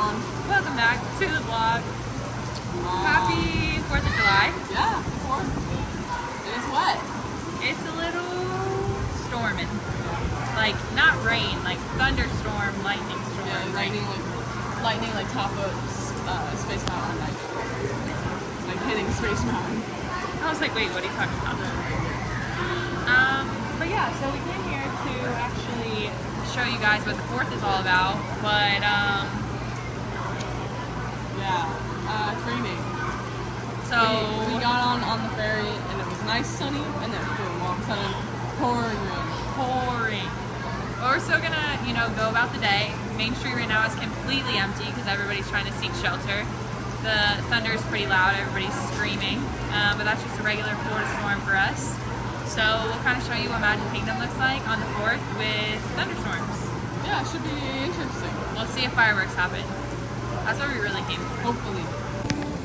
on? Welcome back to the vlog. Happy 4th of July. Yeah, 4th. And it's wet. It's a little storming. Like, not rain, like thunderstorm, lightning storm. Yeah, lightning like top of Space Mountain. Like hitting Space Mountain. I was like, wait, what are you talking about? But yeah, so we came here to actually show you guys what the 4th is all about. But, yeah, it's raining. So we got on the ferry and it was nice sunny and then boom, all of a sudden pouring rain. pouring. But we're still gonna, go about the day. Main Street right now is completely empty because everybody's trying to seek shelter. The thunder is pretty loud, everybody's screaming, but that's just a regular Florida storm for us. So we'll kind of show you what Magic Kingdom looks like on the 4th with thunderstorms. Yeah, it should be interesting. Let's see if fireworks happen. That's where we really came from. Hopefully.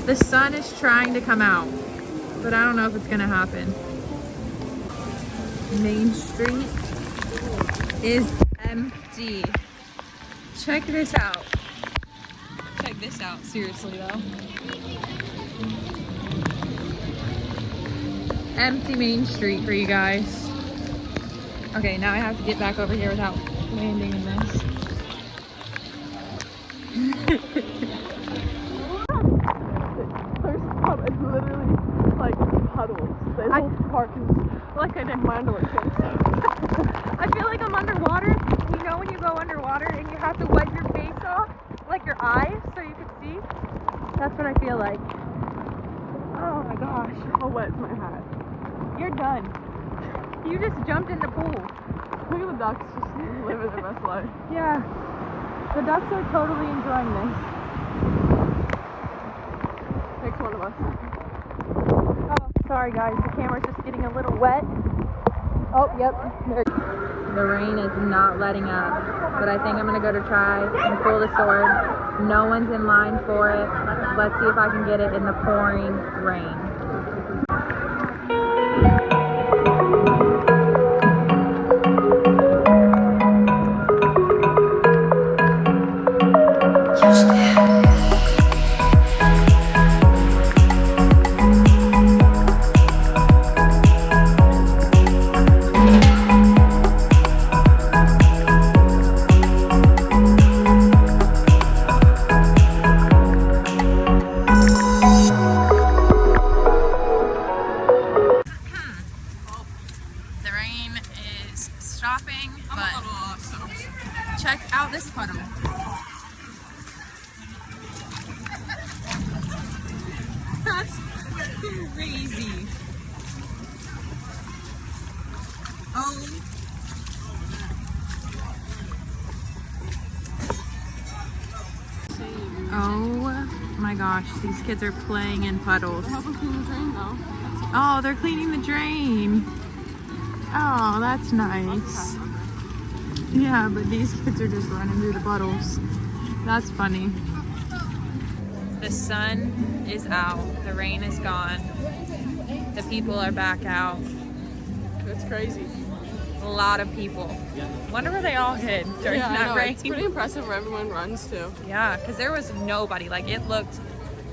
The sun is trying to come out, but I don't know if it's gonna happen. Main Street is empty. Check this out. Check this out, seriously though. Empty Main Street for you guys. Okay, now I have to get back over here without landing in this. It's literally like puddles. The whole park is like an underwear case. I feel like I'm underwater. You know when you go underwater and you have to wipe your face off, like your eyes, so you can see? That's what I feel like. Oh my gosh. How wet's my hat? You're done. You just jumped in the pool. Look at the ducks just living their best life. Yeah. The ducks are totally enjoying this. Takes one of us. Oh, sorry guys. The camera's just getting a little wet. Oh, yep. The rain is not letting up, but I think I'm gonna go to try and pull the sword. No one's in line for it. Let's see if I can get it in the pouring rain. Stopping, but check out this puddle. That's crazy. Oh my gosh, these kids are playing in puddles. Oh, they're cleaning the drain. Oh, that's nice. Yeah, but these kids are just running through the puddles. That's funny. The sun is out. The rain is gone. The people are back out. It's crazy. A lot of people. Wonder where they all hid during that rain. It's pretty impressive where everyone runs to. Yeah, because there was nobody. Like, it looked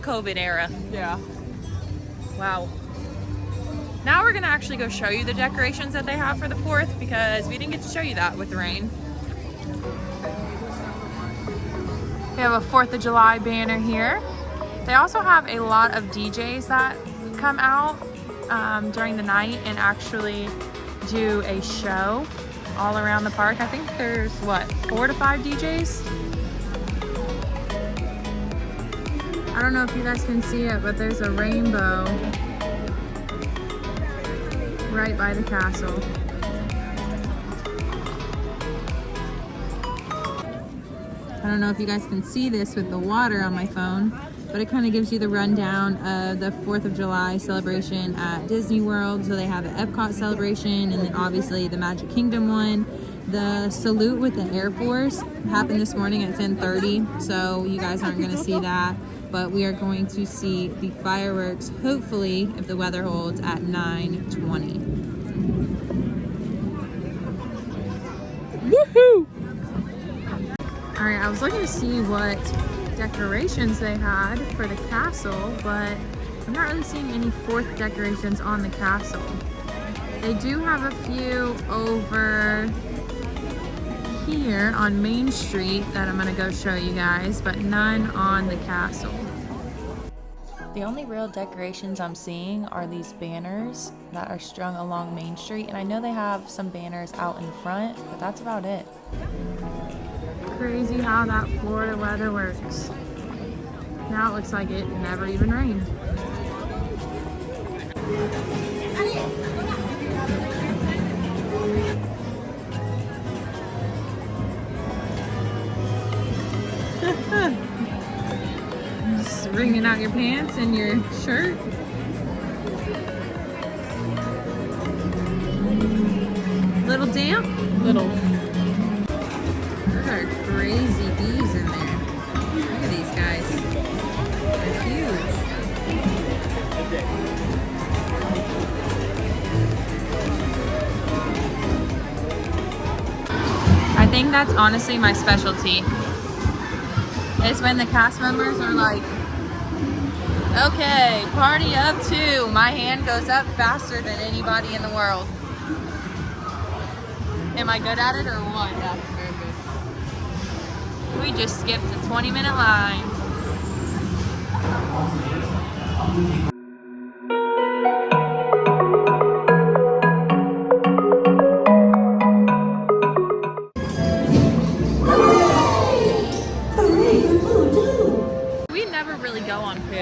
COVID era. Yeah. Wow. Now we're gonna actually go show you the decorations that they have for the 4th because we didn't get to show you that with the rain. They have a 4th of July banner here. They also have a lot of DJs that come out during the night and actually do a show all around the park. I think there's, what, 4 to 5 DJs? I don't know if you guys can see it, but there's a rainbow right by the castle. I don't know if you guys can see this with the water on my phone, but it kind of gives you the rundown of the 4th of July celebration at Disney World. So they have an Epcot celebration and then obviously the Magic Kingdom one. The salute with the Air Force happened this morning at 10:30, so you guys aren't going to see that. But we are going to see the fireworks, hopefully, if the weather holds, at 9:20. Woohoo! Alright, I was looking to see what decorations they had for the castle, but I'm not really seeing any 4th decorations on the castle. They do have a few over here on Main Street that I'm gonna go show you guys, but none on the castle. The only real decorations I'm seeing are these banners that are strung along Main Street, and I know they have some banners out in front, but that's about it. Crazy how that Florida weather works. Now it looks like it never even rained. Just wringing out your pants and your shirt. Little damp? Little. Those are crazy bees in there. Look at these guys. They're huge. I think that's honestly my specialty. Is when the cast members are like, okay, party up 2. My hand goes up faster than anybody in the world. Am I good at it or what? Yeah, very good. We just skipped a 20-minute line. We never really go on poo.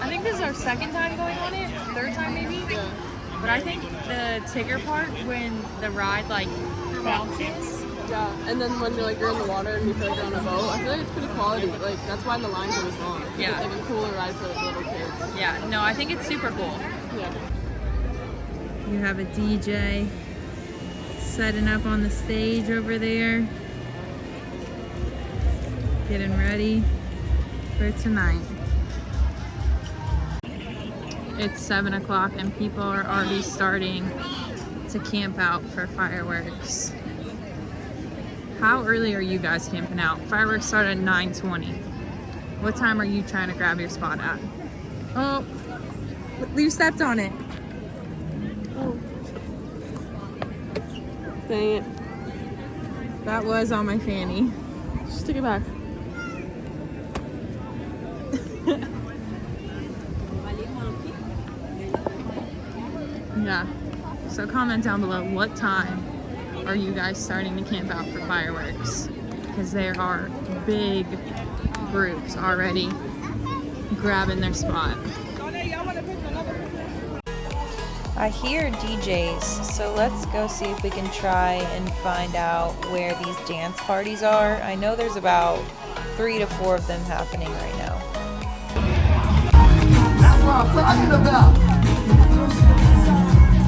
I think this is our 2nd time going on it, 3rd time maybe. Yeah. But I think the Tigger part, when the ride like bounces. Yeah, and then when you're in the water and you feel like you're on a boat, I feel like it's pretty quality. Like that's why the lines are as long. Yeah. It's like a cooler ride for like little kids. Yeah, no, I think it's super cool. Yeah. You have a DJ setting up on the stage over there, getting ready for tonight. It's 7 o'clock and people are already starting to camp out for fireworks. How early are you guys camping out? Fireworks start at 9:20. What time are you trying to grab your spot at? Oh, you stepped on it. Oh. Dang it. That was on my fanny. Just take it back. Yeah. So comment down below, what time are you guys starting to camp out for fireworks? Because there are big groups already grabbing their spot. I hear DJs, so let's go see if we can try and find out where these dance parties are. I know there's about 3 to 4 of them happening right now.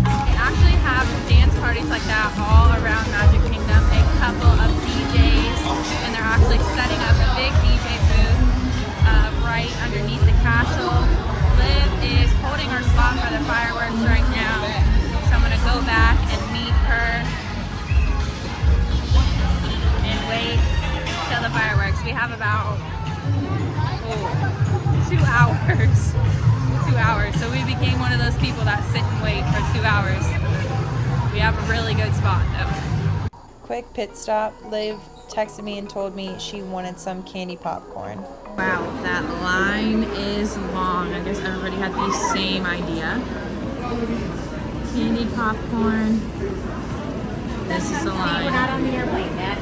They actually have dance parties like that all around Magic Kingdom. A couple of DJs, and they're actually setting up a big DJ booth right underneath the castle. Liv is holding her spot for the fireworks right now, so I'm gonna go back and meet her and wait till the fireworks. We have about 2 hours. 2 hours. So we became one of those people that sit and wait for 2 hours. We have a really good spot though. Quick pit stop. Liv texted me and told me she wanted some candy popcorn. Wow, that line is long. I guess everybody had the same idea. Candy popcorn. This is the line. We're not on the airplane yet.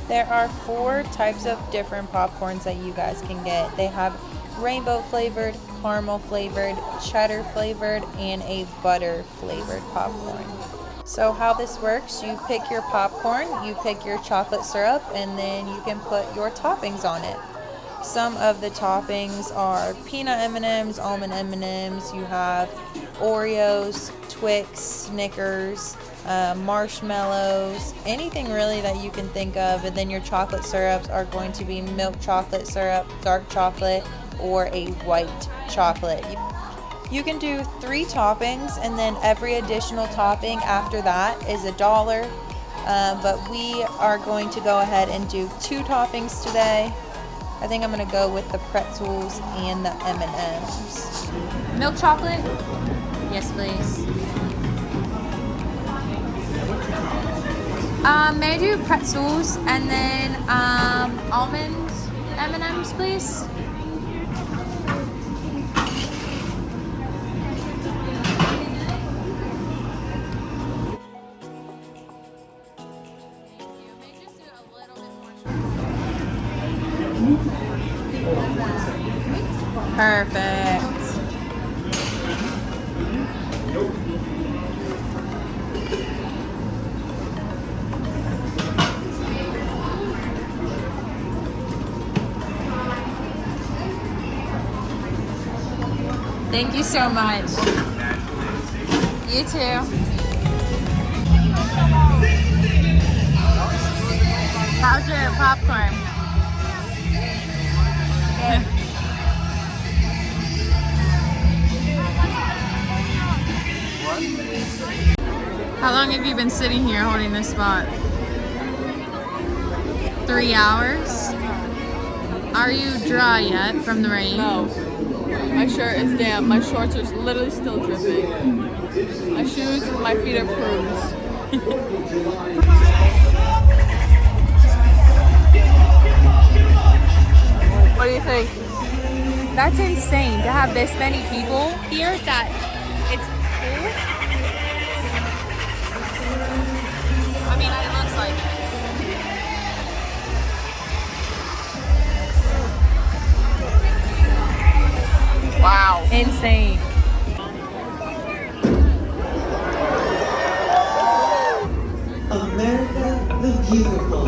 There are 4 types of different popcorns that you guys can get. They have rainbow flavored, caramel flavored, cheddar flavored, and a butter flavored popcorn. So how this works, you pick your popcorn, you pick your chocolate syrup, and then you can put your toppings on it. Some of the toppings are peanut M&Ms, almond M&Ms, you have Oreos, Twix, Snickers, marshmallows, anything really that you can think of. And then your chocolate syrups are going to be milk chocolate syrup, dark chocolate, or a white chocolate. You can do 3 toppings, and then every additional topping after that is $1. But we are going to go ahead and do 2 toppings today. I think I'm gonna go with the pretzels and the M&Ms. Milk chocolate? Yes, please. May I do pretzels and then almond M&Ms, please? Perfect. Thank you so much. You too. How's your popcorn? Good. How long have you been sitting here holding this spot? 3 hours? Are you dry yet from the rain? No. My shirt is damp. My shorts are literally still dripping. My shoes, my feet are prunes. What do you think? That's insane to have this many people here that it's full. I mean, it looks like it. Wow. Insane. America the Beautiful.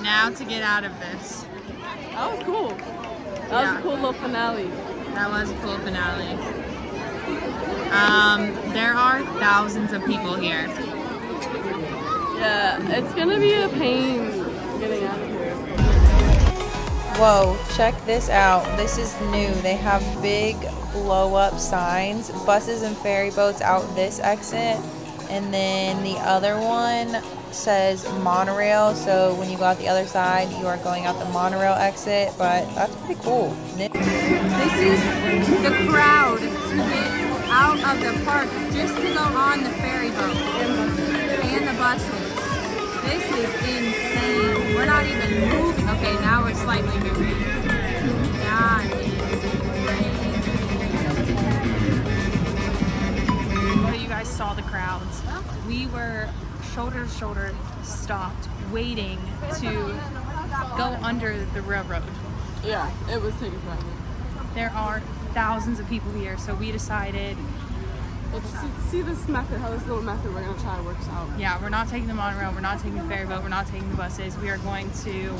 Now to get out of this. That was cool. That was a cool little finale. That was a cool finale. There are thousands of people here. Yeah, it's gonna be a pain getting out of here. Whoa, check this out. This is new. They have big blow up signs, buses and ferry boats out this exit, and then the other one says monorail, so when you go out the other side you are going out the monorail exit, but that's pretty cool. This is the crowd to get out of the park just to go on the ferry boat and the buses. This is insane. We're not even moving. Okay, now we're slightly moving. That is crazy. Well, you guys saw the crowds. We were shoulder to shoulder stopped waiting to go under the railroad. Yeah, it was taking forever. There are thousands of people here, so we decided, Let's see this method, how this little method we're gonna try to work out. yeah, we're not taking the monorail, we're not taking the ferry boat, we're not taking the buses. We are going to,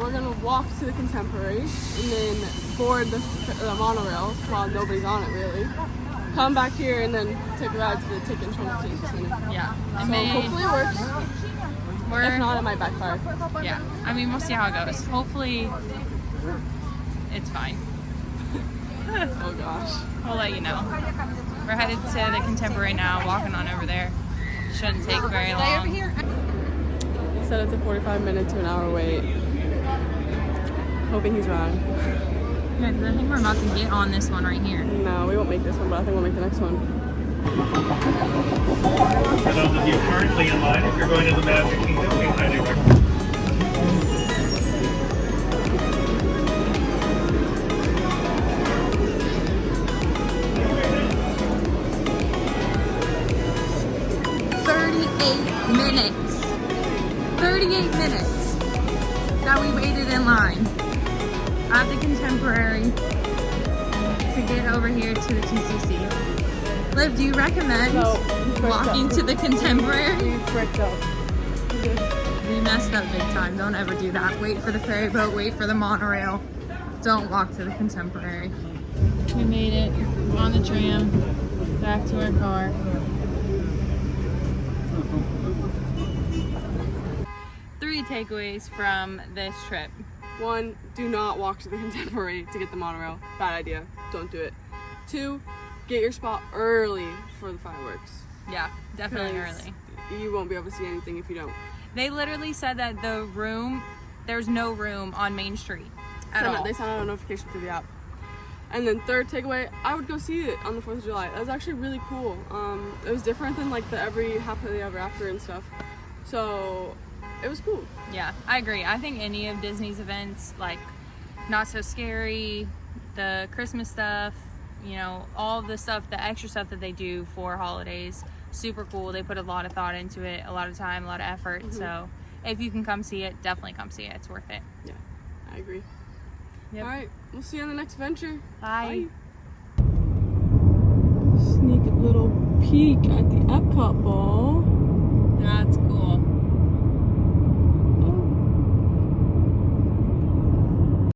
We're gonna walk to the Contemporary and then board the monorail while nobody's on it really. Come back here and then take a ride to the Ticket and Train Center. yeah, So hopefully it works. If not, it might backfire. Yeah, I mean, we'll see how it goes. Hopefully, it's fine. Oh gosh. We'll let you know. We're headed to the Contemporary now, walking on over there. Shouldn't take very long. They said it's a 45-minute to an hour wait. hoping he's wrong. Yeah, 'cause I think we're about to get on this one right here. No, we won't make this one, but I think we'll make the next one. For those of you currently in line, if you're going to the Magic Kingdom, we highly recommend. 38 minutes that we waited in line at the Contemporary to get over here to the TCC. Liv, do you recommend walking to the Contemporary? We fricked up. We messed up big time. Don't ever do that. Wait for the ferry boat, wait for the monorail. Don't walk to the Contemporary. We made it on the tram back to our car. Three takeaways from this trip. 1, do not walk to the Contemporary to get the monorail. Bad idea. Don't do it. 2, get your spot early for the fireworks. Yeah, definitely 'Cause early. You won't be able to see anything if you don't. They literally said that there's no room on Main Street at all. They sent out a notification through the app. And then 3rd takeaway, I would go see it on the 4th of July. That was actually really cool. It was different than like the every happily ever after and stuff. So it was cool. Yeah, I agree. I think any of Disney's events, like Not So Scary, the Christmas stuff, you know, all the stuff, the extra stuff that they do for holidays, super cool. They put a lot of thought into it, a lot of time, a lot of effort. Mm-hmm. So if you can come see it, definitely come see it. It's worth it. Yeah, I agree. Yep. All right, we'll see you on the next venture. Bye. Sneak a little peek at the Epcot ball. That's cool.